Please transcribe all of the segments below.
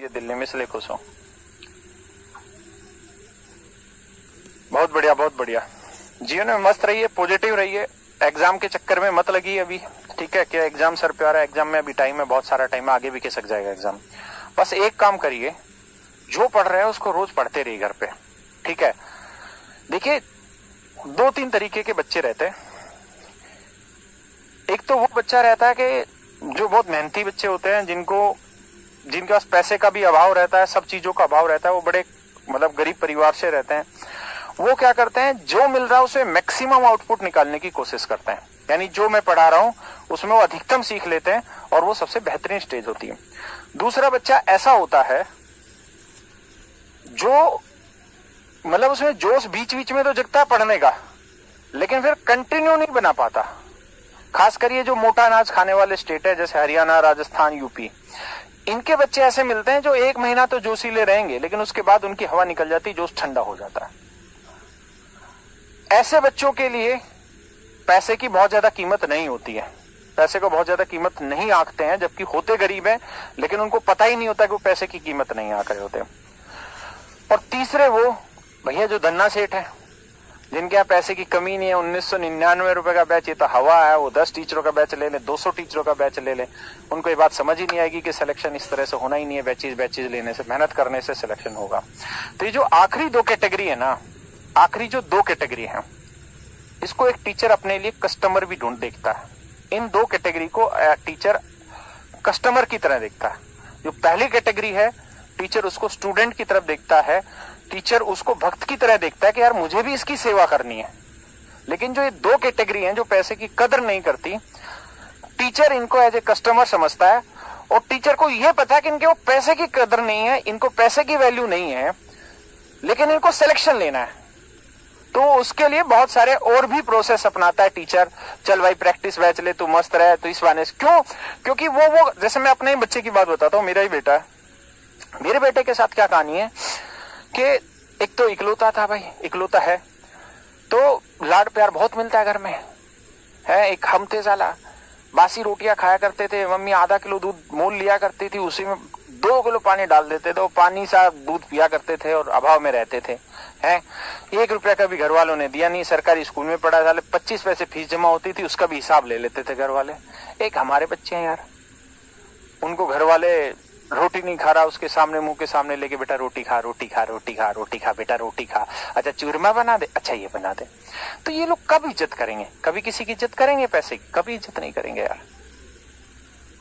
है दिल्ली में, इसलिए खुश हूँ। बहुत बढ़िया, बहुत बढ़िया। जीवन में मस्त रहिए, पॉजिटिव रहिए, एग्जाम के चक्कर में मत लगिए अभी, ठीक है? क्या एग्जाम सर पे आ रहा है, एग्जाम में अभी टाइम है, बहुत सारा टाइम है, आगे भी खिसक जाएगा एग्जाम। बस एक काम करिए, जो पढ़ रहे हैं उसको रोज पढ़ते रहिए घर पे, ठीक है? देखिए, 2-3 तरीके के बच्चे रहते हैं। एक तो वो बच्चा रहता है कि जो बहुत मेहनती बच्चे होते हैं, जिनके पास पैसे का भी अभाव रहता है, सब चीजों का अभाव रहता है, वो बड़े मतलब गरीब परिवार से रहते हैं। वो क्या करते हैं, जो मिल रहा है उसे मैक्सिमम आउटपुट निकालने की कोशिश करते हैं, यानी जो मैं पढ़ा रहा हूं उसमें वो अधिकतम सीख लेते हैं और वो सबसे बेहतरीन स्टेज होती है। दूसरा बच्चा ऐसा होता है जो मतलब उसमें जोश बीच बीच में तो जगता है पढ़ने का, लेकिन फिर कंटिन्यू नहीं बना पाता। खास कर ये जो मोटा अनाज खाने वाले स्टेट है, जैसे हरियाणा, राजस्थान, यूपी, इनके बच्चे ऐसे मिलते हैं जो 1 महीना तो जोशीले रहेंगे, लेकिन उसके बाद उनकी हवा निकल जाती, जोश ठंडा हो जाता है। ऐसे बच्चों के लिए पैसे की बहुत ज्यादा कीमत नहीं होती है, पैसे को बहुत ज्यादा कीमत नहीं आंकते हैं, जबकि होते गरीब हैं, लेकिन उनको पता ही नहीं होता कि वो पैसे की कीमत नहीं आंक रहे होते। और तीसरे वो भैया जो धन्ना सेठ है, जिनके यहाँ पैसे की कमी नहीं है, 1999 रुपए का बैच, ये तो हवा है, वो 10 टीचरों का बैच ले ले, 200 टीचरों का बैच ले ले, उनको ये बात समझ ही नहीं आएगी कि सिलेक्शन इस तरह से होना ही नहीं है, बैचेज लेने से, मेहनत करने से सिलेक्शन होगा। तो ये जो आखिरी 2 कैटेगरी है ना, आखिरी जो 2 कैटेगरी है, इसको एक टीचर अपने लिए कस्टमर भी ढूंढ देखता है। इन 2 कैटेगरी को टीचर कस्टमर की तरह देखता है। जो पहली कैटेगरी है, टीचर उसको स्टूडेंट की तरफ देखता है, टीचर उसको भक्त की तरह देखता है कि यार मुझे भी इसकी सेवा करनी है। लेकिन जो ये 2 कैटेगरी हैं जो पैसे की कदर नहीं करती, टीचर इनको एज ए कस्टमर समझता है, और टीचर को यह पता है कि इनके वो पैसे की कदर नहीं है, इनको पैसे की वैल्यू नहीं है, लेकिन इनको सिलेक्शन लेना है। तो उसके लिए बहुत सारे और भी प्रोसेस अपनाता है टीचर। चल भाई प्रैक्टिस बैच ले, तू मस्त रहे, तो इस बहाने से क्यों, क्योंकि वो जैसे मैं अपने बच्चे की बात बताता हूँ, मेरा ही बेटा है। मेरे बेटे के साथ क्या कहानी है कि एक तो इकलौता था भाई, इकलौता है, तो लाड प्यार बहुत मिलता है घर में, है। एक हम थे साला, बासी रोटियां खाया करते थे, मम्मी आधा किलो दूध मोल लिया करती थी, उसी में 2 किलो पानी डाल देते थे, वो पानी सा दूध पिया करते थे और अभाव में रहते थे, है। 1 रुपया का भी घर वालों ने दिया नहीं, सरकारी स्कूल में पढ़ा, साले 25 पैसे फीस जमा होती थी, उसका भी हिसाब ले लेते थे घर वाले। एक हमारे बच्चे हैं यार, उनको घर वाले रोटी नहीं खा रहा, उसके सामने मुंह के सामने लेके, बेटा रोटी खा, रोटी खा, रोटी खा, रोटी खा, बेटा रोटी खा, अच्छा चूरमा बना दे, अच्छा ये बना दे। तो ये लोग कब इज्जत करेंगे? कभी किसी की इज्जत करेंगे? पैसे की कभी इज्जत नहीं करेंगे यार,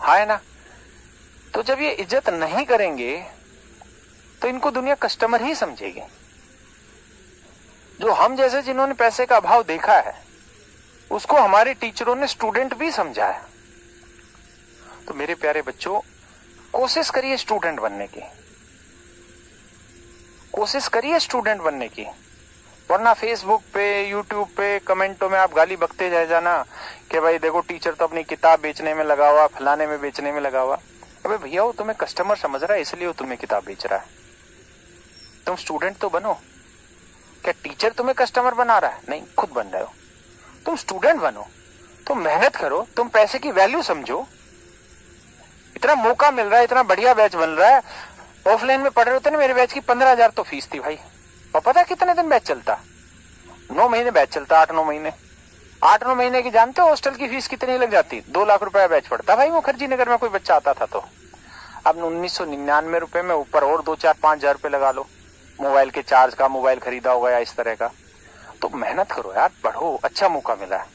हाँ है ना। तो जब ये इज्जत नहीं करेंगे तो इनको दुनिया कस्टमर ही समझेगी। जो हम जैसे जिन्होंने पैसे का अभाव देखा है, उसको हमारे टीचरों ने स्टूडेंट भी समझा है। तो मेरे प्यारे बच्चों, कोशिश करिए स्टूडेंट बनने की, कोशिश करिए स्टूडेंट बनने की, वरना फेसबुक पे, यूट्यूब पे कमेंटों में आप गाली बकते रह जाना कि भाई देखो टीचर तो अपनी किताब बेचने में लगा हुआ, फलाने में बेचने में लगा हुआ। अबे भैया, वो तुम्हें कस्टमर समझ रहा है, इसलिए वो तुम्हें किताब बेच रहा है। तुम स्टूडेंट तो बनो। क्या टीचर तुम्हें कस्टमर बना रहा है? नहीं, खुद बन रहे हो। तुम स्टूडेंट बनो, तुम मेहनत करो, तुम पैसे की वैल्यू समझो। इतना मौका मिल रहा है, इतना बढ़िया बैच बन रहा है, ऑफलाइन में पढ़ रहे होते ना, मेरे बैच की 15,000 तो फीस थी भाई। और पता है कितने दिन बैच चलता? 9 महीने बैच चलता, 8-9 महीने। 8-9 महीने की जानते हो हॉस्टल की फीस कितनी लग जाती? 2 लाख रुपया बैच पड़ता भाई। मुखर्जी नगर में कोई बच्चा आता था तो अब 1999 रुपए में ऊपर और 2-4-5 हजार रुपए लगा लो, मोबाइल के चार्ज का, मोबाइल खरीदा होगा या इस तरह का। तो मेहनत करो यार, पढ़ो, अच्छा मौका मिला है।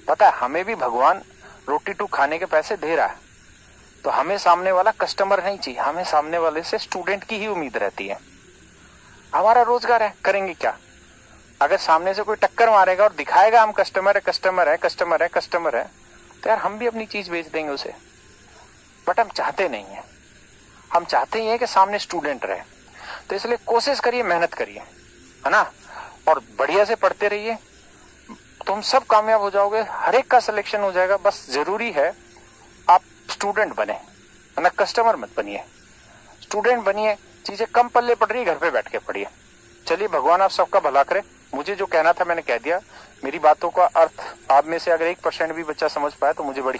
पता है हमें भी भगवान रोटी टू खाने के पैसे दे रहा है, तो हमें सामने वाला कस्टमर नहीं चाहिए, हमें सामने वाले से स्टूडेंट की ही उम्मीद रहती है। हमारा रोजगार है, करेंगे क्या? अगर सामने से कोई टक्कर मारेगा और दिखाएगा हम कस्टमर है, कस्टमर है, कस्टमर है, कस्टमर है, तो यार हम भी अपनी चीज बेच देंगे उसे। बट हम चाहते नहीं है, हम चाहते ही है कि सामने स्टूडेंट रहे। तो इसलिए कोशिश करिए, मेहनत करिए, है ना, और बढ़िया से पढ़ते रहिए, तुम सब कामयाब हो जाओगे, हर एक का सिलेक्शन हो जाएगा। बस जरूरी है आप स्टूडेंट बने, ना कस्टमर मत बनिए। स्टूडेंट बनिए, चीजें कम पल्ले पड़ रही है, घर पे बैठ के पढ़िए। चलिए, भगवान आप सबका भला करे। मुझे जो कहना था मैंने कह दिया। मेरी बातों का अर्थ आप में से अगर 1% भी बच्चा समझ पाया तो मुझे बड़ी